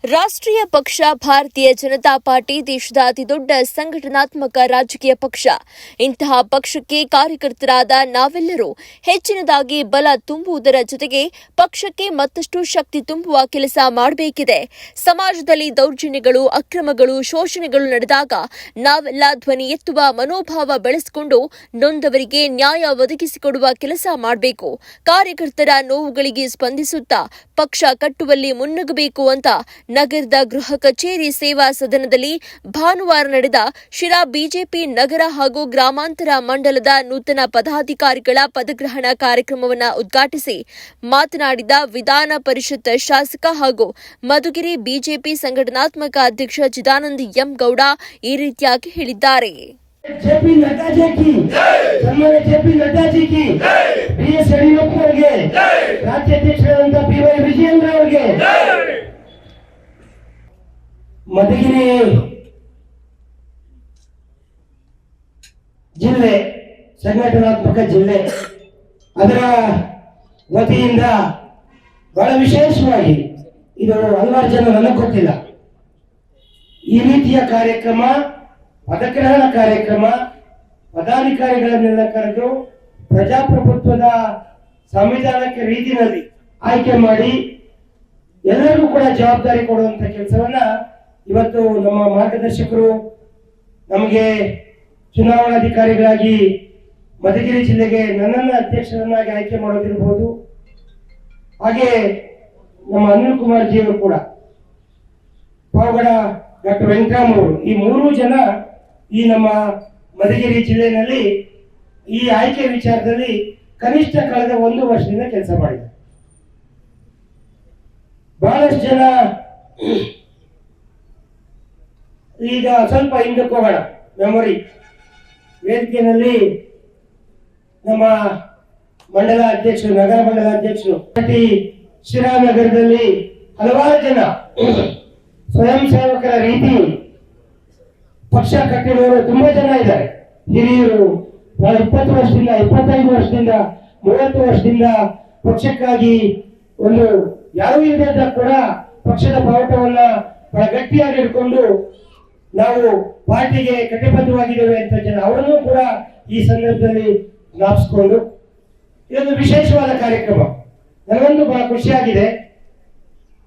ರಾಷ್ಟ್ರೀಯ ಪಕ್ಷ ಭಾರತೀಯ ಜನತಾ ಪಾರ್ಟಿ ದೇಶದ ಅತಿದೊಡ್ಡ ಸಂಘಟನಾತ್ಮಕ ರಾಜಕೀಯ ಪಕ್ಷ. ಇಂತಹ ಪಕ್ಷಕ್ಕೆ ಕಾರ್ಯಕರ್ತರಾದ ನಾವೆಲ್ಲರೂ ಹೆಚ್ಚಿನದಾಗಿ ಬಲ ತುಂಬುವುದರ ಜೊತೆಗೆ ಪಕ್ಷಕ್ಕೆ ಮತ್ತಷ್ಟು ಶಕ್ತಿ ತುಂಬುವ ಕೆಲಸ ಮಾಡಬೇಕಿದೆ. ಸಮಾಜದಲ್ಲಿ ದೌರ್ಜನ್ಯಗಳು, ಅಕ್ರಮಗಳು, ಶೋಷಣೆಗಳು ನಡೆದಾಗ ನಾವೆಲ್ಲ ಧ್ವನಿ ಎತ್ತುವ ಮನೋಭಾವ ಬೆಳೆಸಿಕೊಂಡು ನೊಂದವರಿಗೆ ನ್ಯಾಯ ಒದಗಿಸಿಕೊಡುವ ಕೆಲಸ ಮಾಡಬೇಕು. ಕಾರ್ಯಕರ್ತರ ನೋವುಗಳಿಗೆ ಸ್ಪಂದಿಸುತ್ತಾ ಪಕ್ಷ ಕಟ್ಟುವಲ್ಲಿ ಮುನ್ನುಗ್ಗಬೇಕು ಅಂತ ನಗರದ ಗೃಹ ಕಚೇರಿ ಸೇವಾ ಸದನದಲ್ಲಿ ಭಾನುವಾರ ನಡೆದ ಶಿರಾ ಬಿಜೆಪಿ ನಗರ ಹಾಗೂ ಗ್ರಾಮಾಂತರ ಮಂಡಲದ ನೂತನ ಪದಾಧಿಕಾರಿಗಳ ಪದಗ್ರಹಣ ಕಾರ್ಯಕ್ರಮವನ್ನು ಉದ್ಘಾಟಿಸಿ ಮಾತನಾಡಿದ ವಿಧಾನ ಪರಿಷತ್ ಶಾಸಕ ಹಾಗೂ ಮಧುಗಿರಿ ಬಿಜೆಪಿ ಸಂಘಟನಾತ್ಮಕ ಅಧ್ಯಕ್ಷ ಚಿದಾನಂದ ಎಂ ಗೌಡ ಈ ರೀತಿಯಾಗಿ ಹೇಳಿದ್ದಾರೆ. जेपी नड्डा जी की सम्मान जेपी नड्डा जी की बीएस येडियूरप्पा ಅವರಿಗೆ ರಾಜ್ಯಾಧ್ಯಕ್ಷರಾದಂತ ಬಿವೈ ವಿಜಯೇಂದ್ರ ಅವರಿಗೆ ಮಧುಗಿರಿ ಜಿಲ್ಲೆ ಸಂಘಟನಾತ್ಮಕ ಜಿಲ್ಲೆ ಅದರ ವತಿಯಿಂದ ಬಹಳ ವಿಶೇಷವಾಗಿ ಇದು ಹಲವಾರು ಜನ ನನಗೆ ಗೊತ್ತಿಲ್ಲ ಈ ರೀತಿಯ ಕಾರ್ಯಕ್ರಮ ಪದಗ್ರಹಣ ಕಾರ್ಯಕ್ರಮ ಪದಾಧಿಕಾರಿಗಳನ್ನೆಲ್ಲ ಕರೆದು ಪ್ರಜಾಪ್ರಭುತ್ವದ ಸಂವಿಧಾನಕ್ಕೆ ರೀತಿಯಲ್ಲಿ ಆಯ್ಕೆ ಮಾಡಿ ಎಲ್ಲರಿಗೂ ಕೂಡ ಜವಾಬ್ದಾರಿ ಕೊಡುವಂತ ಕೆಲಸವನ್ನ ಇವತ್ತು ನಮ್ಮ ಮಾರ್ಗದರ್ಶಕರು ನಮಗೆ ಚುನಾವಣಾಧಿಕಾರಿಗಳಾಗಿ ಮಧುಗಿರಿ ಜಿಲ್ಲೆಗೆ ನನ್ನನ್ನು ಅಧ್ಯಕ್ಷರನ್ನಾಗಿ ಆಯ್ಕೆ ಮಾಡೋದಿರಬಹುದು. ಹಾಗೆ ನಮ್ಮ ಅನಿಲ್ ಕುಮಾರ್ ಜಿಯವರು ಕೂಡ ಪಾವಗಡ ಡಾಕ್ಟರ್ ವೆಂಕಟರಾಮ್ ಅವರು ಈ ಮೂರು ಜನ ಈ ನಮ್ಮ ಮಧುಗಿರಿ ಜಿಲ್ಲೆಯಲ್ಲಿ ಈ ಆಯ್ಕೆ ವಿಚಾರದಲ್ಲಿ ಕನಿಷ್ಠ ಕಳೆದ 1 ವರ್ಷದಿಂದ ಕೆಲಸ ಮಾಡಿದ್ದಾರೆ. ಬಹಳಷ್ಟು ಜನ ಈಗ ಸ್ವಲ್ಪ ಹಿಂದಕ್ಕೆ ಹೋಗೋಣ ಮೆಮೊರಿ ವೇದಿಕೆಯಲ್ಲಿ ನಮ್ಮ ಮಂಡಲ ಅಧ್ಯಕ್ಷರು ನಗರ ಮಂಡಲ ಅಧ್ಯಕ್ಷರು ಶಿರಾ ನಗರದಲ್ಲಿ ಹಲವಾರು ಜನ ಸ್ವಯಂ ಸೇವಕರ ರೀತಿ ಪಕ್ಷ ಕಟ್ಟಿರುವವರು ತುಂಬಾ ಜನ ಇದ್ದಾರೆ. ಹಿರಿಯರು 20 ವರ್ಷದಿಂದ 25 ವರ್ಷದಿಂದ 30 ವರ್ಷದಿಂದ ಪಕ್ಷಕ್ಕಾಗಿ ಒಂದು ಯಾರೂ ಇಲ್ಲದ ಕೂಡ ಪಕ್ಷದ ಬಾವುಟವನ್ನ ಬಹಳ ಗಟ್ಟಿಯಾಗಿ ಹಿಡ್ಕೊಂಡು ನಾವು ಪಾರ್ಟಿಗೆ ಕಟಿಬದ್ಧವಾಗಿದ್ದೇವೆ ಅಂತ ಜನ ಅವರನ್ನು ಕೂಡ ಈ ಸಂದರ್ಭದಲ್ಲಿ ಜ್ಞಾಪಿಸಿಕೊಂಡು ಇದೊಂದು ವಿಶೇಷವಾದ ಕಾರ್ಯಕ್ರಮ. ನನಗೊಂದು ಬಹಳ ಖುಷಿಯಾಗಿದೆ.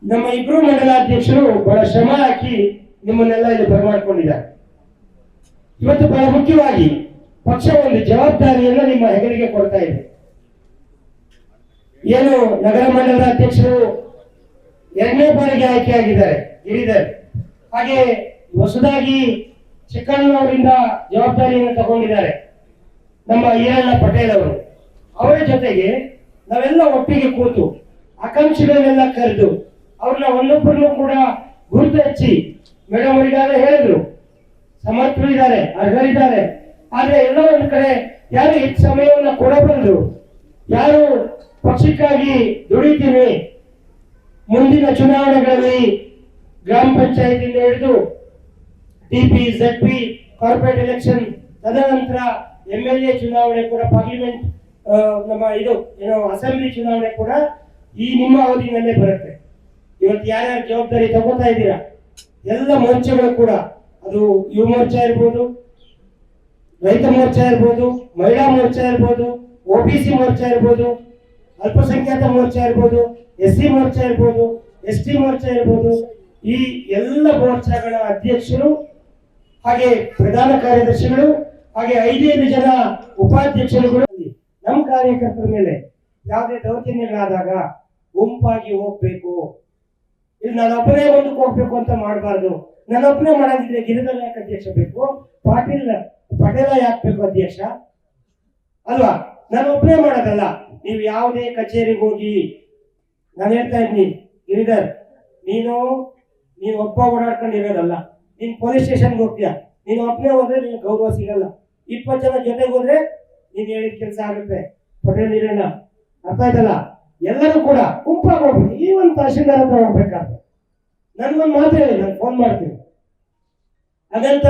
ನಮ್ಮ ಇಬ್ಬರು ಮಂಡಲಾಧ್ಯಕ್ಷರು ಬಹಳ ಶ್ರಮ ಹಾಕಿ ನಿಮ್ಮನ್ನೆಲ್ಲ ಇಲ್ಲಿ ಬರಮಾಡಿಕೊಂಡಿದ್ದಾರೆ. ಇವತ್ತು ಬಹಳ ಮುಖ್ಯವಾಗಿ ಪಕ್ಷ ಒಂದು ಜವಾಬ್ದಾರಿಯನ್ನು ನಿಮ್ಮ ಹೆಗಲಿಗೆ ಕೊಡ್ತಾ ಇದೆ. ಏನು ನಗರ ಮಂಡಲದ ಅಧ್ಯಕ್ಷರು 2ನೇ ಬಾರಿಗೆ ಆಯ್ಕೆಯಾಗಿದ್ದಾರೆ ಗಿರಿಧರ್, ಹಾಗೆ ಹೊಸದಾಗಿ ಚಿಕ್ಕಣ್ಣನವರಿಂದ ಜವಾಬ್ದಾರಿಯನ್ನು ತಗೊಂಡಿದ್ದಾರೆ ನಮ್ಮ ಈರಣ್ಣ ಪಟೇಲ್ ಅವರು. ಅವರ ಜೊತೆಗೆ ನಾವೆಲ್ಲ ಒಟ್ಟಿಗೆ ಕೂತು ಆಕಾಂಕ್ಷಿಗಳನ್ನೆಲ್ಲ ಕರೆದು ಅವ್ರನ್ನ ಒಂದೊಬ್ಬರನ್ನು ಕೂಡ ಗುರುತು ಹಚ್ಚಿ ಮೇಡಮ್ ಅವರಿಗಾಗಲೇ ಹೇಳಿದ್ರು ಸಮರ್ಥರು ಇದ್ದಾರೆ, ಅರ್ಹರಿದ್ದಾರೆ, ಆದ್ರೆ ಎಲ್ಲ ಒಂದು ಕಡೆ ಯಾರು ಹೆಚ್ಚು ಸಮಯವನ್ನ ಕೊಡಬಲ್ಲರು, ಯಾರು ಪಕ್ಷಕ್ಕಾಗಿ ದುಡಿತೀವಿ, ಮುಂದಿನ ಚುನಾವಣೆಗಳಲ್ಲಿ ಗ್ರಾಮ ಪಂಚಾಯತಿಯಿಂದ ಹಿಡಿದು ಟಿಪಿ ZP ಕಾರ್ಪೊರೇಟ್ ಎಲೆಕ್ಷನ್, ತದನಂತರ MLA ಚುನಾವಣೆ ಕೂಡ, ಪಾರ್ಲಿಮೆಂಟ್ ನಮ್ಮ ಇದು ಏನೋ ಅಸೆಂಬ್ಲಿ ಚುನಾವಣೆ ಕೂಡ ಈ ನಿಮ್ಮ ಅವಧಿನಲ್ಲೇ ಬರುತ್ತೆ. ಇವತ್ತು ಯಾರ್ಯಾರು ಜವಾಬ್ದಾರಿ ತಗೋತಾ ಇದ್ದೀರಾ ಎಲ್ಲ ಮೋರ್ಚಾಗಳು ಕೂಡ, ಅದು ಯುವ ಮೋರ್ಚಾ ಇರ್ಬೋದು, ರೈತ ಮೋರ್ಚಾ ಇರ್ಬೋದು, ಮಹಿಳಾ ಮೋರ್ಚಾ ಇರ್ಬೋದು, OBC ಮೋರ್ಚಾ ಇರ್ಬೋದು, ಅಲ್ಪಸಂಖ್ಯಾತ ಮೋರ್ಚಾ ಇರ್ಬೋದು, SC ಮೋರ್ಚಾ ಇರ್ಬೋದು, ST ಮೋರ್ಚಾ ಇರ್ಬೋದು, ಈ ಎಲ್ಲ ಮೋರ್ಚಾಗಳ ಅಧ್ಯಕ್ಷರು ಹಾಗೆ ಪ್ರಧಾನ ಕಾರ್ಯದರ್ಶಿಗಳು ಹಾಗೆ 5 ಜನ ಉಪಾಧ್ಯಕ್ಷರುಗಳು ನಮ್ಮ ಕಾರ್ಯಕರ್ತರ ಮೇಲೆ ಯಾವುದೇ ದೌರ್ಜನ್ಯಗಳಾದಾಗ ಗುಂಪಾಗಿ ಹೋಗ್ಬೇಕು. ಇಲ್ಲಿ ನಾನೊಬ್ಬನೇ ಮುಂದಕ್ಕೆ ಹೋಗ್ಬೇಕು ಅಂತ ಮಾಡಬಾರ್ದು. ನಾನೊಬ್ಬನೇ ಮಾಡೋದಿದ್ರೆ ಗಿರಿಧರ್ ಯಾಕೆ ಅಧ್ಯಕ್ಷ ಬೇಕು, ಪಟೇಲ ಯಾಕೆ ಬೇಕು ಅಧ್ಯಕ್ಷ ಅಲ್ವಾ? ನಾನೊಬ್ಬನೇ ಮಾಡೋದಲ್ಲ. ನೀವು ಯಾವುದೇ ಕಚೇರಿಗೆ ಹೋಗಿ, ನಾನು ಹೇಳ್ತಾ ಇದ್ದೀನಿ ಗಿರಿಧರ್, ನೀನು ಒಬ್ಬ ಓಡಾಡ್ಕೊಂಡಿರೋದಲ್ಲ. ನೀನ್ ಪೊಲೀಸ್ ಸ್ಟೇಷನ್ಗೆ ಹೋಗ್ತೀಯ, ನೀನು ಒಬ್ಬನೇ ಹೋದ್ರೆ ನಿನ್ ಗೌರವ ಸಿಗಲ್ಲ. 20 ಜನ ಜೊತೆಗೆ ಹೋದ್ರೆ ನೀನ್ ಹೇಳಿದ ಕೆಲಸ ಆಗುತ್ತೆ. ಪಟೇಲ್ ಇರೋಣ, ಅರ್ಥ ಆಯ್ತಲ್ಲ? ಎಲ್ಲರೂ ಕೂಡ ಗುಂಪಾಗಿ ಹೋಗ್ಬೇಕು. ಈ ಒಂದು ತಹಶೀಲ್ದಾರ್ ಹತ್ರ ಹೋಗ್ಬೇಕಾದ್ರೆ ನನ್ಗೊಂದು ಮಾತು ಹೇಳಿ, ನಾನು ಫೋನ್ ಮಾಡ್ತೀನಿ. ಹಾಗಂತ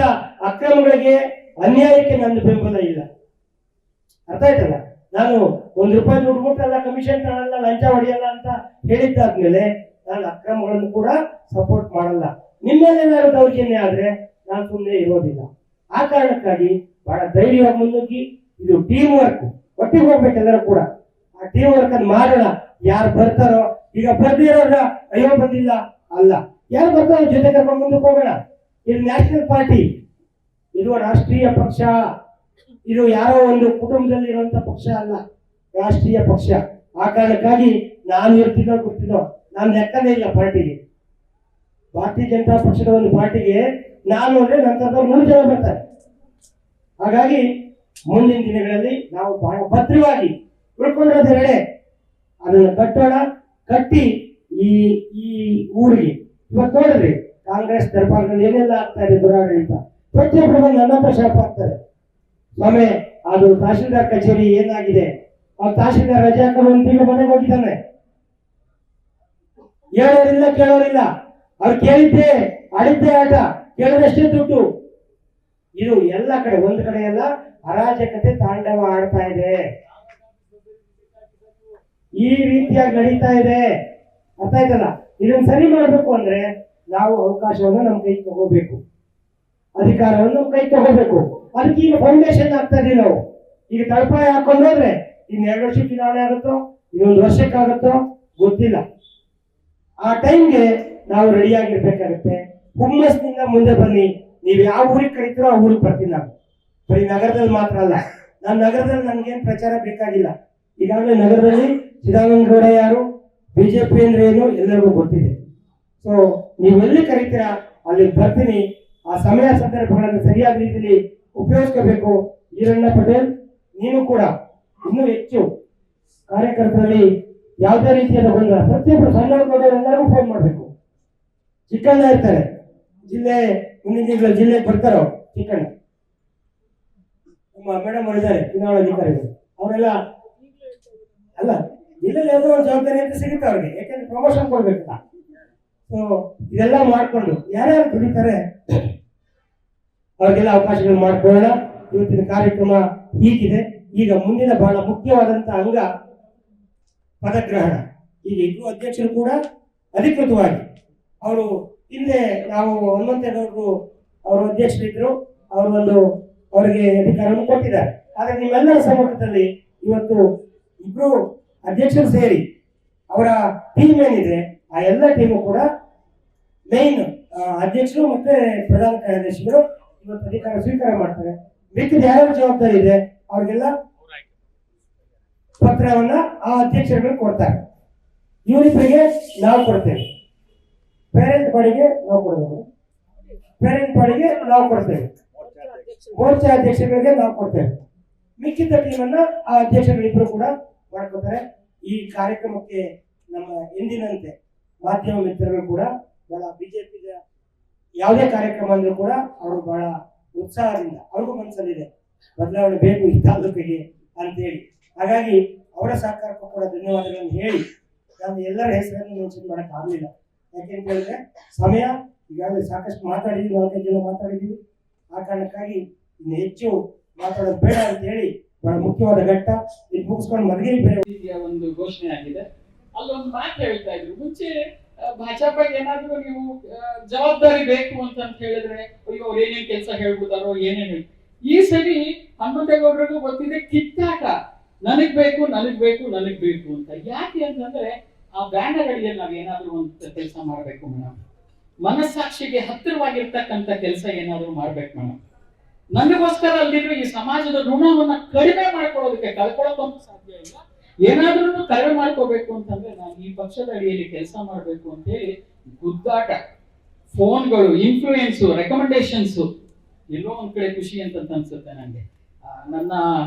ಅಕ್ರಮಗಳಿಗೆ, ಅನ್ಯಾಯಕ್ಕೆ ನನ್ನ ಬೆಂಬಲ ಇಲ್ಲ, ಅರ್ಥ ಆಯ್ತಲ್ಲ? ನಾನು ₹1 ದುಡ್ಡು ಕೊಟ್ಟಲ್ಲ, ಕಮಿಷನ್ ತಗೊಳ್ಳಲ್ಲ, ಲಂಚ ಹೊಡೆಯಲ್ಲ ಅಂತ ಹೇಳಿದ್ದಾದ್ಮೇಲೆ ನಾನು ಅಕ್ರಮಗಳನ್ನು ಕೂಡ ಸಪೋರ್ಟ್ ಮಾಡಲ್ಲ. ನಿಮ್ಮಲ್ಲೇನಾದ್ರು ದೌರ್ಜನ್ಯ ಆದ್ರೆ ನಾನು ಸುಮ್ಮನೆ ಇರೋದಿಲ್ಲ. ಆ ಕಾರಣಕ್ಕಾಗಿ ಬಹಳ ಧೈರ್ಯವಾಗಿ ಮುನ್ನುಗ್ಗಿ, ಇದು ಟೀಮ್ ವರ್ಕ್, ಒಟ್ಟಿಗೆ ಹೋಗ್ಬೇಕು ಎಲ್ಲರೂ ಕೂಡ. ಆ ಟೀಮ್ ವರ್ಕ್ ಅನ್ನು ಮಾಡೋಣ. ಯಾರು ಬರ್ತಾರೋ, ಈಗ ಬರ್ದಿರೋರ ಅಯ್ಯೋ ಬಂದಿಲ್ಲ ಅಲ್ಲ, ಯಾರು ಬರ್ತಾರೋ ಜೊತೆ ಕರ್ಕೊಂಡು ಮುಂದಕ್ಕೆ ಹೋಗೋಣ. ಇದು ನ್ಯಾಷನಲ್ ಪಾರ್ಟಿ, ಇದು ರಾಷ್ಟ್ರೀಯ ಪಕ್ಷ, ಇದು ಯಾರೋ ಒಂದು ಕುಟುಂಬದಲ್ಲಿ ಇರುವಂತ ಪಕ್ಷ ಅಲ್ಲ, ರಾಷ್ಟ್ರೀಯ ಪಕ್ಷ. ಆ ಕಾರಣಕ್ಕಾಗಿ ನಾನು ಇರ್ತಿದ್ದೋ ಗೊತ್ತಿದ್ದೋ ನಾನು ಲೆಕ್ಕನೇ ಇಲ್ಲ ಪಾರ್ಟಿಗೆ. ಭಾರತೀಯ ಜನತಾ ಪಕ್ಷದ ಒಂದು ಪಾರ್ಟಿಗೆ ನಾನು ಅಂದ್ರೆ ನಂತರ 3 ಜನ ಬರ್ತಾರೆ. ಹಾಗಾಗಿ ಮುಂದಿನ ದಿನಗಳಲ್ಲಿ ನಾವು ಬಹಳ ಭದ್ರವಾಗಿ ಉಳ್ಕೊಂಡಿರೋದೆರಡೆ ಅದನ್ನು ಕಟ್ಟೋಣ. ಕಟ್ಟಿ ಈ ಈ ಊರಿಗೆ ಇವತ್ತು ನೋಡಿದ್ರಿ ಕಾಂಗ್ರೆಸ್ ದರ್ಬಾರ್ನಲ್ಲಿ ಏನೆಲ್ಲ ಆಗ್ತಾ ಇದೆ ದುರಾಡಳಿತ. ಪ್ರತಿಯೊಬ್ಬರು ಬಂದು ನನ್ನ ಹತ್ರ ಶಾಪ ಆಗ್ತಾರೆ, ಸ್ವಾಮಿ ಅದು ತಹಶೀಲ್ದಾರ್ ಕಚೇರಿ ಏನಾಗಿದೆ, ಆ ತಹಶೀಲ್ದಾರ್ ರಜೆ ಹಾಕೊಂಡು ಒಂದು ತಿಂಗಳು ಮನೆಗೆ ಹೋಗಿದ್ದಾನೆ, ಹೇಳೋರಿಲ್ಲ ಕೇಳೋರಿಲ್ಲ. ಅವ್ರು ಕೇಳಿದ್ದೆ ಆಡಿದ್ದೆ ಆಟ, ಕೇಳಿದಷ್ಟೇ ದುಡ್ಡು. ಇದು ಎಲ್ಲ ಕಡೆ, ಒಂದು ಕಡೆ ಎಲ್ಲ ಅರಾಜಕತೆ ತಾಂಡವ ಆಡ್ತಾ ಇದೆ. ಈ ರೀತಿಯಾಗಿ ನಡೀತಾ ಇದೆ, ಅರ್ಥ ಆಯ್ತಲ್ಲ. ಇದನ್ನ ಸರಿ ಮಾಡಬೇಕು ಅಂದ್ರೆ ನಾವು ಅವಕಾಶವನ್ನು ನಮ್ಮ ಕೈ ತಗೋಬೇಕು, ಅಧಿಕಾರವನ್ನು ನಮ್ಮ ಕೈ ತಗೋಬೇಕು. ಅದಕ್ಕೆ ಈಗ ಫೌಂಡೇಶನ್ ಆಗ್ತಾ ಇದೀವಿ ನಾವು. ಈಗ ತಳಪಾಯ ಹಾಕೊಂಡು ಹೋದ್ರೆ ಇನ್ನು 2 ವರ್ಷ ಚುನಾವಣೆ ಆಗುತ್ತೋ, ಇನ್ನೊಂದು ವರ್ಷಕ್ಕಾಗುತ್ತೋ ಗೊತ್ತಿಲ್ಲ. ಆ ಟೈಮ್ಗೆ ನಾವು ರೆಡಿಯಾಗಿರ್ಬೇಕಾಗುತ್ತೆ. ಹುಮ್ಮಸ್ನಿಂದ ಮುಂದೆ ಬನ್ನಿ. ನೀವು ಯಾವ ಊರಿಗೆ ಕರೀತೀರೋ ಆ ಊರಿಗೆ ಬರ್ತೀನಿ ನಾನು. ಬರೀ ನಗರದಲ್ಲಿ ಮಾತ್ರ ಅಲ್ಲ. ನಾನು ನಗರದಲ್ಲಿ ನನ್ಗೇನು ಪ್ರಚಾರ ಬೇಕಾಗಿಲ್ಲ. ಈಗಾಗಲೇ ನಗರದಲ್ಲಿ ಚಿದಾನಂದ ಗೌಡ ಯಾರು, ಬಿಜೆಪಿ ಅಂದ್ರೆ ಏನು ಎಲ್ಲರಿಗೂ ಗೊತ್ತಿದೆ. ಸೊ ನೀವು ಎಲ್ಲಿ ಕರೀತೀರಾ ಅಲ್ಲಿ ಬರ್ತೀನಿ. ಆ ಸಮಯ ಸಂದರ್ಭಗಳನ್ನು ಸರಿಯಾದ ರೀತಿಯಲ್ಲಿ ಉಪಯೋಗಿಸ್ಕೋಬೇಕು. ಈರಣ್ಣ ಪಟೇಲ್, ನೀನು ಕೂಡ ಇನ್ನೂ ಹೆಚ್ಚು ಕಾರ್ಯಕರ್ತರಲ್ಲಿ ಯಾವುದೇ ರೀತಿಯಾದ ಗೊಂದಲ, ಪ್ರತಿಯೊಬ್ಬರು ಸಣ್ಣವರು ದೊಡ್ಡವರು ಎಲ್ಲರಿಗೂ ಫೋನ್ ಮಾಡಬೇಕು. ಚಿಕ್ಕಣ್ಣ ಇರ್ತಾರೆ, ಜಿಲ್ಲೆ ಮುಂದಿನ ತಿಂಗಳು ಜಿಲ್ಲೆಗೆ ಬರ್ತಾರೋ ಚಿಕ್ಕಣ್ಣ, ನಮ್ಮ ಮೇಡಮ್ ಅವರಿದ್ದಾರೆ ಚುನಾವಣಾಧಿಕಾರಿಗಳು, ಅವರೆಲ್ಲ ಅಲ್ಲ ಜಿಲ್ಲೆಯಲ್ಲಿ ಯಾವುದೋ ಒಂದು ಜವಾಬ್ದಾರಿ ಅಂತ ಸಿಗುತ್ತೆ ಅವ್ರಿಗೆ, ಯಾಕಂದ್ರೆ ಪ್ರಮೋಷನ್ ಕೊಡ್ಬೇಕಲ್ಲ. ಸೊ ಇದೆಲ್ಲ ಮಾಡ್ಕೊಂಡು ಯಾರ್ಯಾರು ದುಡಿತಾರೆ ಅವ್ರಿಗೆಲ್ಲ ಅವಕಾಶಗಳು ಮಾಡ್ಕೊಳ್ಳೋಣ. ಇವತ್ತಿನ ಕಾರ್ಯಕ್ರಮ ಹೀಗಿದೆ. ಈಗ ಮುಂದಿನ ಬಹಳ ಮುಖ್ಯವಾದಂತ ಅಂಗ ಪದಗ್ರಹಣ. ಈಗ ಇಬ್ಬರು ಅಧ್ಯಕ್ಷರು ಕೂಡ ಅಧಿಕೃತವಾಗಿ ಅವರು ಹಿಂದೆ ನಾವು ಹನುಮಂತೇಗೌಡರು ಅವರು ಅಧ್ಯಕ್ಷರಿದ್ರು, ಅವರಿಗೆ ಅಧಿಕಾರವನ್ನು ಕೊಟ್ಟಿದ್ದಾರೆ. ಆದ್ರೆ ನಿಮ್ಮೆಲ್ಲರ ಸಮ್ಮುಖದಲ್ಲಿ ಇವತ್ತು ಇಬ್ರು ಅಧ್ಯಕ್ಷರು ಸೇರಿ ಅವರ ಟೀಮ್ ಏನಿದೆ ಆ ಎಲ್ಲ ಟೀಮು ಕೂಡ ಮೇನ್ ಅಧ್ಯಕ್ಷರು ಮತ್ತೆ ಪ್ರಧಾನ ಕಾರ್ಯದರ್ಶಿಗಳು ಇವತ್ತು ಅಧಿಕಾರ ಸ್ವೀಕಾರ ಮಾಡ್ತಾರೆ. ಮಿಕ್ಕಿದ ಯಾರ್ಯಾರ ಜವಾಬ್ದಾರಿ ಇದೆ ಅವ್ರಿಗೆಲ್ಲ ಪತ್ರವನ್ನ ಆ ಅಧ್ಯಕ್ಷರುಗಳು ಕೊಡ್ತಾರೆ. ಇವರಿಬ್ಬರಿಗೆ ನಾವು ಕೊಡ್ತೇವೆ, ಪೇರೆಂಟ್ ಬಾಡಿಗೆ ನಾವು ಕೊಡಬೇಕು, ಪೇರೆಂಟ್ ಬಾಡಿಗೆ ನಾವು ಕೊಡ್ತೇವೆ, ಮೋರ್ಚಾ ಅಧ್ಯಕ್ಷರುಗಳಿಗೆ ನಾವು ಕೊಡ್ತೇವೆ. ಮಿಕ್ಕಿದ ಟೀಮನ್ನ ಆ ಅಧ್ಯಕ್ಷರುಗಳಿಬ್ಬರು ಕೂಡ ಮಾಡ್ಕೊತಾರೆ. ಈ ಕಾರ್ಯಕ್ರಮಕ್ಕೆ ನಮ್ಮ ಎಂದಿನಂತೆ ಮಾಧ್ಯಮ ಮಿತ್ರರು ಕೂಡ ಬಹಳ ಬಿಜೆಪಿ ಯಾವುದೇ ಕಾರ್ಯಕ್ರಮ ಅಂದ್ರೂ ಕೂಡ ಅವರು ಬಹಳ ಉತ್ಸಾಹದಿಂದ, ಅವ್ರಿಗೂ ಮನಸ್ಸಲ್ಲಿದೆ ಬದಲಾವಣೆ ಬೇಕು ಈ ತಾಲೂಕಿಗೆ ಅಂತೇಳಿ. ಹಾಗಾಗಿ ಅವರ ಸಹಕಾರಕ್ಕೂ ಕೂಡ ಧನ್ಯವಾದಗಳನ್ನು ಹೇಳಿ ನಾನು ಎಲ್ಲರ ಹೆಸರನ್ನು ಮೆನ್ಷನ್ ಮಾಡಕ್ ಆಗ್ಲಿಲ್ಲ. ಯಾಕೆಂತ ಹೇಳಿದ್ರೆ ಸಮಯ ಈಗಾಗಲೇ ಸಾಕಷ್ಟು ಮಾತಾಡಿದ್ವಿ, 4-5 ಜನ ಮಾತಾಡಿದ್ವಿ. ಆ ಕಾರಣಕ್ಕಾಗಿ ಇನ್ನು ಹೆಚ್ಚು ಮಾತಾಡೋದು ಬೇಡ ಅಂತ ಹೇಳಿ ಬಹಳ ಮುಖ್ಯವಾದ ಘಟ್ಟ ಇದು ಮುಗಿಸ್ಕೊಂಡು ಮದುವೆ ಬೇರೆ ಒಂದು ಘೋಷಣೆ ಆಗಿದೆ. ಅಲ್ಲೊಂದು ಮಾತು ಹೇಳ್ತಾ ಇದ್ರು, ಮುಂಚೆ ಭಾಜಪಗೆ ಏನಾದ್ರು ನೀವು ಜವಾಬ್ದಾರಿ ಬೇಕು ಅಂತ ಹೇಳಿದ್ರೆ ಅಯ್ಯೋ ಅವ್ರು ಏನೇನ್ ಕೆಲಸ ಹೇಳ್ಬಿಡ್ತಾರೋ ಏನೇನು. ಈ ಸರಿ ಹನುಮಂತೇಗೌಡರಿಗೂ ಗೊತ್ತಿದೆ ಕಿತ್ತಾಟ, ನನಗ್ ಬೇಕು ನನಗ್ ಬೇಕು ನನಗ್ ಬೇಕು ಅಂತ. ಯಾಕೆ ಅಂತಂದ್ರೆ ಆ ಬ್ಯಾನರ್ಗಳಿಗೆ ನಾವ್ ಏನಾದ್ರು ಒಂದು ಕೆಲಸ ಮಾಡ್ಬೇಕು ಮೇಡಮ್, ಮನಸ್ಸಾಕ್ಷಿಗೆ ಹತ್ತಿರವಾಗಿರ್ತಕ್ಕಂಥ ಕೆಲಸ ಏನಾದ್ರು ಮಾಡ್ಬೇಕು ಮೇಡಮ್. ನನಗೋಸ್ಕರ ಅಲ್ಲಿರೋ ಈ ಸಮಾಜದ ಋಣವನ್ನ ಕಡಿಮೆ ಮಾಡ್ಕೊಳ್ಳೋದಕ್ಕೆ, ಕಳ್ಕೊಳ್ಳೋಕ್ಕಂತೂ ಸಾಧ್ಯ ಇಲ್ಲ, ಏನಾದ್ರೂ ಕಡಿಮೆ ಮಾಡ್ಕೋಬೇಕು ಅಂತಂದ್ರೆ ನಾನು ಈ ಪಕ್ಷದ ಅಡಿಯಲ್ಲಿ ಕೆಲಸ ಮಾಡ್ಬೇಕು ಅಂತ ಹೇಳಿ ಗುದ್ದಾಟ, ಫೋನ್ಗಳು, ಇನ್ಫ್ಲೂಯೆನ್ಸು, ರೆಕಮೆಂಡೇಶನ್ಸ್, ಎಲ್ಲೋ ಒಂದ್ ಕಡೆ ಖುಷಿ ಅಂತ ಅನ್ಸುತ್ತೆ ನನಗೆ. ನನ್ನ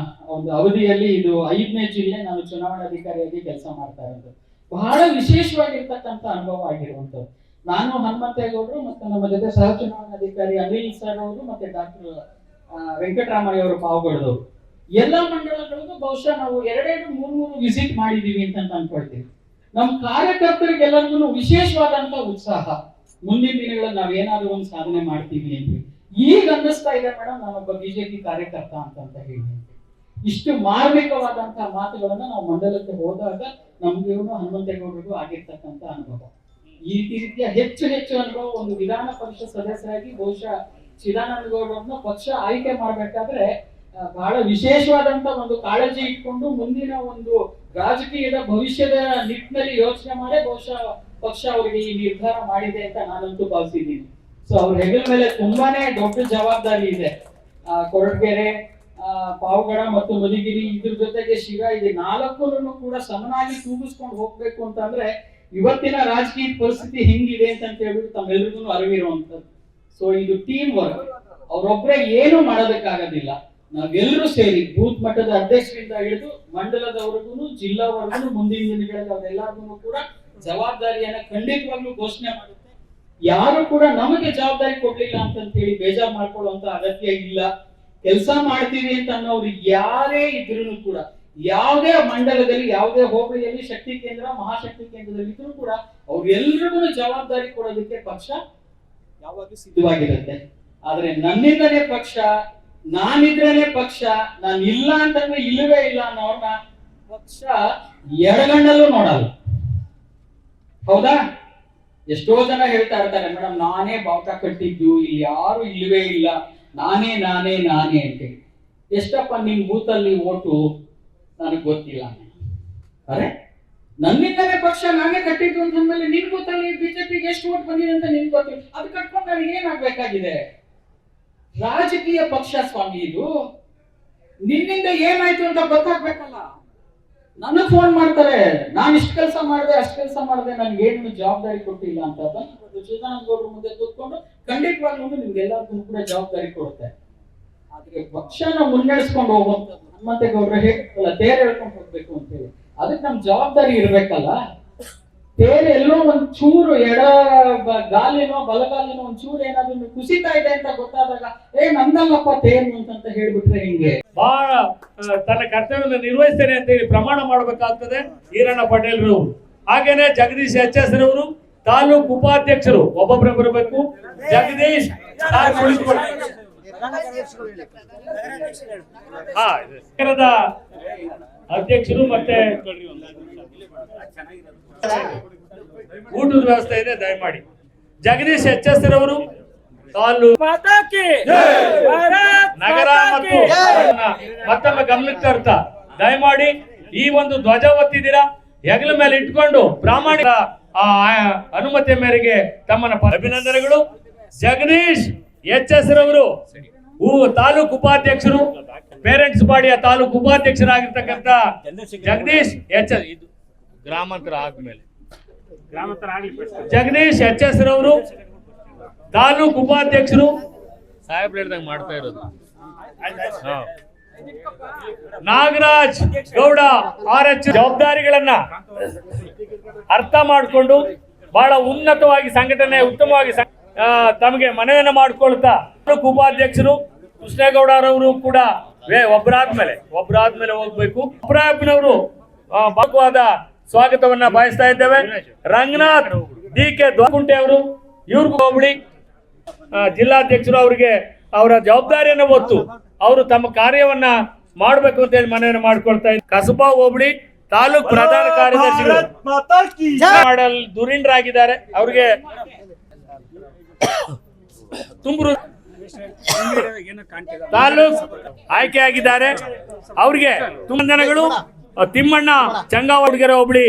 ಒಂದು ಅವಧಿಯಲ್ಲಿ ಇದು 5ನೇ ಜಿಲ್ಲೆ ನಾನು ಚುನಾವಣಾಧಿಕಾರಿಯಾಗಿ ಕೆಲಸ ಮಾಡ್ತಾ ಇರೋದು. ಬಹಳ ವಿಶೇಷವಾಗಿರ್ತಕ್ಕಂಥ ಅನುಭವ ಆಗಿರುವಂಥದ್ದು. ನಾನು ಹನುಮಂತೇಗೌಡರು ಮತ್ತೆ ನಮ್ಮ ಜೊತೆ ಸಹ ಚುನಾವಣಾಧಿಕಾರಿ ಅನಿಲ್ ಸರ್ ಅವರು ಮತ್ತೆ ಡಾಕ್ಟರ್ ವೆಂಕಟರಾಮಯ್ಯ ಅವರು ಪಾಲ್ಗೊಳ್ಳೋರು. ಎಲ್ಲ ಮಂಡಳಗಳಿಗೂ ಬಹುಶಃ ನಾವು 2-3 ವಿಸಿಟ್ ಮಾಡಿದೀವಿ ಅಂತ ಅನ್ಕೊಳ್ತೀವಿ. ನಮ್ಮ ಕಾರ್ಯಕರ್ತರಿಗೆಲ್ಲರಿಗೂ ವಿಶೇಷವಾದಂತ ಉತ್ಸಾಹ, ಮುಂದಿನ ದಿನಗಳಲ್ಲಿ ನಾವ್ ಏನಾದ್ರು ಒಂದು ಸಾಧನೆ ಮಾಡ್ತೀವಿ ಅಂತ ಈಗ ಅನ್ನಿಸ್ತಾ ಇದೆ ಮೇಡಮ್, ನಾನೊಬ್ಬ ಬಿಜೆಪಿ ಕಾರ್ಯಕರ್ತ ಅಂತ ಹೇಳಿ. ಇಷ್ಟು ಮಾರ್ಮಿಕವಾದಂತಹ ಮಾತುಗಳನ್ನ ನಾವು ಮಂಡಲಕ್ಕೆ ಹೋದಾಗ ನಮ್ಗೆ ಹನುಮಂತೇಗೌಡರಿಗೂ ಆಗಿರ್ತಕ್ಕಂಥ ಅನುಭವ. ಈ ರೀತಿಯ ಹೆಚ್ಚು ಹೆಚ್ಚು ಅನುಭವ ಒಂದು ವಿಧಾನ ಪರಿಷತ್ ಸದಸ್ಯರಾಗಿ ಬಹುಶಃ ಚಿದಾನಂದ ಗೌಡರನ್ನ ಪಕ್ಷ ಆಯ್ಕೆ ಮಾಡ್ಬೇಕಾದ್ರೆ ಬಹಳ ವಿಶೇಷವಾದಂತ ಒಂದು ಕಾಳಜಿ ಇಟ್ಕೊಂಡು ಮುಂದಿನ ಒಂದು ರಾಜಕೀಯದ ಭವಿಷ್ಯದ ನಿಟ್ಟಿನಲ್ಲಿ ಯೋಚನೆ ಮಾಡಿ ಬಹುಶಃ ಪಕ್ಷ ಅವರಿಗೆ ಈ ನಿರ್ಧಾರ ಮಾಡಿದೆ ಅಂತ ನಾನಂತೂ ಭಾವಿಸಿದ್ದೀನಿ. ಸೊ ಅವ್ರ ಹೆಗಲ ಮೇಲೆ ತುಂಬಾನೇ ದೊಡ್ಡ ಜವಾಬ್ದಾರಿ ಇದೆ. ಕೊರಟಗೆರೆ, ಪಾವಗಡ ಮತ್ತು ಮಧುಗಿರಿ, ಇದ್ರ ಜೊತೆಗೆ ಶಿರಾ, ಇದು ನಾಲ್ಕೂರನ್ನು ಕೂಡ ಸಮನಾಗಿ ತೂಗಿಸ್ಕೊಂಡು ಹೋಗ್ಬೇಕು ಅಂತಂದ್ರೆ ಇವತ್ತಿನ ರಾಜಕೀಯ ಪರಿಸ್ಥಿತಿ ಹೆಂಗಿದೆ ಅಂತ ಹೇಳ್ಬಿಟ್ಟು ತಮ್ಮೆಲ್ರಿಗೂ ಅರಿವಿರುವಂತದ್ದು. ಸೊ ಇದು ಟೀಮ್ ವರ್ಕ್. ಅವ್ರೊಬ್ರೆ ಏನು ಮಾಡೋದಕ್ಕಾಗೋದಿಲ್ಲ. ನಾವೆಲ್ಲರೂ ಸೇರಿ ಬೂತ್ ಮಟ್ಟದ ಅಧ್ಯಕ್ಷರಿಂದ ಹಿಡಿದು ಮಂಡಲದವರೆಗೂ ಜಿಲ್ಲಾವರೆಗೂ ಮುಂದಿನ ದಿನಗಳಲ್ಲಿ ಅವರೆಲ್ಲರಿಗೂ ಕೂಡ ಜವಾಬ್ದಾರಿಯನ್ನ ಖಂಡಿತವಾಗ್ಲೂ ಘೋಷಣೆ ಮಾಡುತ್ತೆ. ಯಾರು ಕೂಡ ನಮಗೆ ಜವಾಬ್ದಾರಿ ಕೊಡ್ಲಿಲ್ಲ ಅಂತ ಹೇಳಿ ಬೇಜಾರು ಮಾಡ್ಕೊಳ್ಳುವಂತ ಅಗತ್ಯ ಇಲ್ಲ. ಕೆಲಸ ಮಾಡ್ತೀವಿ ಅಂತ ಅನ್ನೋರು ಯಾರೇ ಇದ್ರು ಕೂಡ, ಯಾವುದೇ ಮಂಡಲದಲ್ಲಿ, ಯಾವುದೇ ಹೋಬಳಿಯಲ್ಲಿ, ಶಕ್ತಿ ಕೇಂದ್ರ, ಮಹಾಶಕ್ತಿ ಕೇಂದ್ರದಲ್ಲಿ ಇದ್ರು ಕೂಡ ಅವ್ರೆಲ್ರಿಗೂ ಜವಾಬ್ದಾರಿ ಕೊಡೋದಕ್ಕೆ ಪಕ್ಷ ಯಾವಾಗಲೂ ಸಿದ್ಧವಾಗಿರುತ್ತೆ. ಆದ್ರೆ ನನ್ನಿಂದನೇ ಪಕ್ಷ, ನಾನಿದ್ರೇನೆ ಪಕ್ಷ, ನಾನು ಇಲ್ಲ ಅಂತಂದ್ರೆ ಇಲ್ಲವೇ ಇಲ್ಲ ಅನ್ನೋರ್ನ ಪಕ್ಷ ಎಡಗಣ್ಣಲ್ಲೂ ನೋಡಲ್ಲ. ಹೌದಾ? ಎಷ್ಟೋ ಜನ ಹೇಳ್ತಾ ಇರ್ತಾರೆ, ಮೇಡಮ್ ನಾನೇ ಬಾವುಟ ಕಟ್ಟಿದ್ದು, ಇಲ್ಲಿ ಯಾರು ಇಲ್ಲವೇ ಇಲ್ಲ, ನಾನೇ ನಾನೇ ನಾನೇ ಅಂತೇಳಿ. ಎಷ್ಟಪ್ಪ ನಿಮ್ ಬೂತಲ್ಲಿ ಓಟು ನನಗೆ ಗೊತ್ತಿಲ್ಲ. ಅರೆ, ನನ್ನಿಂದಲೇ ಪಕ್ಷ ನಾನೇ ಕಟ್ಟಿದ್ದು ಅಂತಂದ್ಮೇಲೆ ನಿನ್ ಬೂತಲ್ಲಿ ಬಿಜೆಪಿಗೆ ಎಷ್ಟು ಓಟ್ ಬಂದಿದೆ ಅಂತ ನಿನ್ಗೆ ಗೊತ್ತಿಲ್ಲ. ಅದು ಕಟ್ಕೊಂಡು ನನಗೆ ಏನಾಗ್ಬೇಕಾಗಿದೆ? ರಾಜಕೀಯ ಪಕ್ಷ ಸ್ವಾಮಿ ಇದು. ನಿನ್ನಿಂದ ಏನಾಯ್ತು ಅಂತ ಗೊತ್ತಾಗ್ಬೇಕಲ್ಲ. ನನಗ್ ಫೋನ್ ಮಾಡ್ತಾರೆ, ನಾನು ಇಷ್ಟು ಕೆಲಸ ಮಾಡಿದೆ, ಅಷ್ಟು ಕೆಲಸ ಮಾಡಿದೆ, ನನ್ಗೆ ಏನು ಜವಾಬ್ದಾರಿ ಕೊಟ್ಟಿಲ್ಲ ಅಂತ. ಚಿದಾನಂದ ಗೌಡ್ರ ಮುಂದೆ ಕೂತ್ಕೊಂಡು ಖಂಡಿತವಾಗ್ಲೂ ನಿಮ್ಗೆಲ್ಲರಿಗೂ ಕೂಡ ಜವಾಬ್ದಾರಿ ಕೊಡುತ್ತೆ. ಆದ್ರೆ ಪಕ್ಷನ ಮುನ್ನಡೆಸ್ಕೊಂಡು ಹೋಗುವಂಥದ್ದು ಹನುಮಂತೇಗೌಡರು ಹೇಳಲ್ಲ, ತೇರು ಹೇಳ್ಕೊಂಡು ಹೋಗ್ಬೇಕು ಅಂತ ಹೇಳಿ. ಅದಕ್ಕೆ ನಮ್ ಜವಾಬ್ದಾರಿ ಇರ್ಬೇಕಲ್ಲ. ತೇರು ಎಲ್ಲೋ ಒಂದ್ ಚೂರು ಎಡ ಗಾಲಿನೋ ಬಲಗಾಲಿನೋ ಒಂದ್ ಚೂರು ಏನಾದ್ರು ಕುಸಿತಾ ಇದೆ ಅಂತ ಗೊತ್ತಾದಾಗ ನಂದಲ್ಲಪ್ಪ ತೇರು ಅಂತ ಹೇಳ್ಬಿಟ್ರೆ ಹಿಂಗೆ ಬಹಳ ತನ್ನ ಕರ್ತವ್ಯವನ್ನು ನಿರ್ವಹಿಸ್ತೇನೆ ಅಂತ ಹೇಳಿ ಪ್ರಮಾಣ ಮಾಡಬೇಕಾಗ್ತದೆ ಈರಣ್ಣ ಪಟೇಲ್ ರವರು. ಹಾಗೇನೆ ಜಗದೀಶ್ ಎಚ್.ಎಸ್. ರವರು ತಾಲೂಕು ಉಪಾಧ್ಯಕ್ಷರು ಒಬ್ಬೊಬ್ಬರೇ ಬರಬೇಕು. ಜಗದೀಶ್ ಅಧ್ಯಕ್ಷರು ಮತ್ತೆ ಊಟದ ವ್ಯವಸ್ಥೆ ಇದೆ, ದಯಮಾಡಿ. ಜಗದೀಶ್ ಎಚ್.ಎಸ್. ರವರು ತಾಲೂಕು ನಗರ ಮತ್ತು ಮತ್ತೊಮ್ಮೆ ಗಮನಕ್ಕೆ ತರ್ತಾ ದಯಮಾಡಿ ಈ ಒಂದು ಧ್ವಜ ಒತ್ತಿದ್ದೀರಾ, ಹೆಗಲ ಮೇಲೆ ಇಟ್ಕೊಂಡು ಪ್ರಾಮಾಣಿಕ ಅನುಮತಿಯ ಮೇರೆಗೆ ತಮ್ಮನ್ನ ಅಭಿನಂದನೆಗಳು. ಜಗದೀಶ್ ಎಚ್.ಎಸ್. ರವರು ತಾಲೂಕು ಉಪಾಧ್ಯಕ್ಷರು, ಪೇರೆಂಟ್ಸ್ ಬಾಡಿಯ ತಾಲೂಕು ಉಪಾಧ್ಯಕ್ಷರಾಗಿರ್ತಕ್ಕಂಥ ಜಗದೀಶ್ ಎಚ್.ಎಸ್. ಇದು ಗ್ರಾಮಾಂತರ ಆದ್ಮೇಲೆ ಜಗದೀಶ್ ಎಚ್.ಎಸ್. ರವರು ತಾಲೂಕು ಉಪಾಧ್ಯಕ್ಷರು ಸಾಹೇಬ್ರು ಹೇಳ್ದಂಗೆ ಮಾಡ್ತಾ ಇರೋದು. ನಾಗರಾಜ್ ಗೌಡ RH ಜವಾಬ್ದಾರಿಗಳನ್ನ ಅರ್ಥ ಮಾಡಿಕೊಂಡು ಬಹಳ ಉನ್ನತವಾಗಿ ಸಂಘಟನೆ ಉತ್ತಮವಾಗಿ ತಮಗೆ ಮನವಿಯನ್ನು ಮಾಡಿಕೊಳ್ತಾ ತಾಲೂಕು ಉಪಾಧ್ಯಕ್ಷರು ಕೃಷ್ಣೇಗೌಡರವರು ಕೂಡ ಒಬ್ಬರಾದ್ಮೇಲೆ ಹೋಗ್ಬೇಕು. ಅಬ್ರಾಹ್ಮನವರು ಭಾಗವಾದ ಸ್ವಾಗತವನ್ನ ಬಯಸ್ತಾ ಇದ್ದೇವೆ. ರಂಗನಾಥ್ DK ದ್ವಾಕುಂಟೆ ಅವರು, ಇವ್ರಿಗೂ ಹೋಬಳಿ ಜಿಲ್ಲಾಧ್ಯಕ್ಷರು ಅವರಿಗೆ ಅವರ ಜವಾಬ್ದಾರಿಯನ್ನು ಹೊತ್ತು ಅವರು ತಮ್ಮ ಕಾರ್ಯವನ್ನ ಮಾಡಬೇಕು ಅಂತ ಹೇಳಿ ಮನವಿಯನ್ನು ಮಾಡಿಕೊಳ್ತಾ ಇದ್ದಾರೆ. ಕಸಬಾ ಹೋಬಳಿ ತಾಲೂಕು ಪ್ರಧಾನ ಕಾರ್ಯದರ್ಶಿಗಳು ಮಾಡಲ್ ಧುರೀಣರಾಗಿದ್ದಾರೆ. ಅವರಿಗೆ ತುಮಕೂರು ತಾಲೂಕು ಆಯ್ಕೆಯಾಗಿದ್ದಾರೆ. ಅವರಿಗೆ ತುಂಬಂದನೆಗಳು. ತಿಮ್ಮಣ್ಣ ಚಂಗಾವಡ್ಗೆರೆ ಹೋಬಳಿ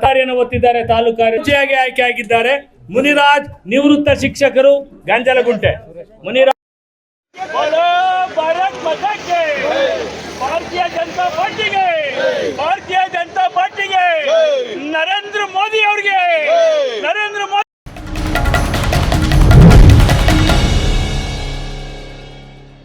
ಕಾರ್ಯವನ್ನು ಒತ್ತಿದ್ದಾರೆ. ತಾಲೂಕು ಕಾರ್ಯದರ್ಶಿಯಾಗಿ ಆಯ್ಕೆ ಆಗಿದ್ದಾರೆ. ಮುನಿರಾಜ್ ನಿವೃತ್ತ ಶಿಕ್ಷಕರು, ಗಂಜಲಗುಂಟೆ. ಮುನಿರಾಜ್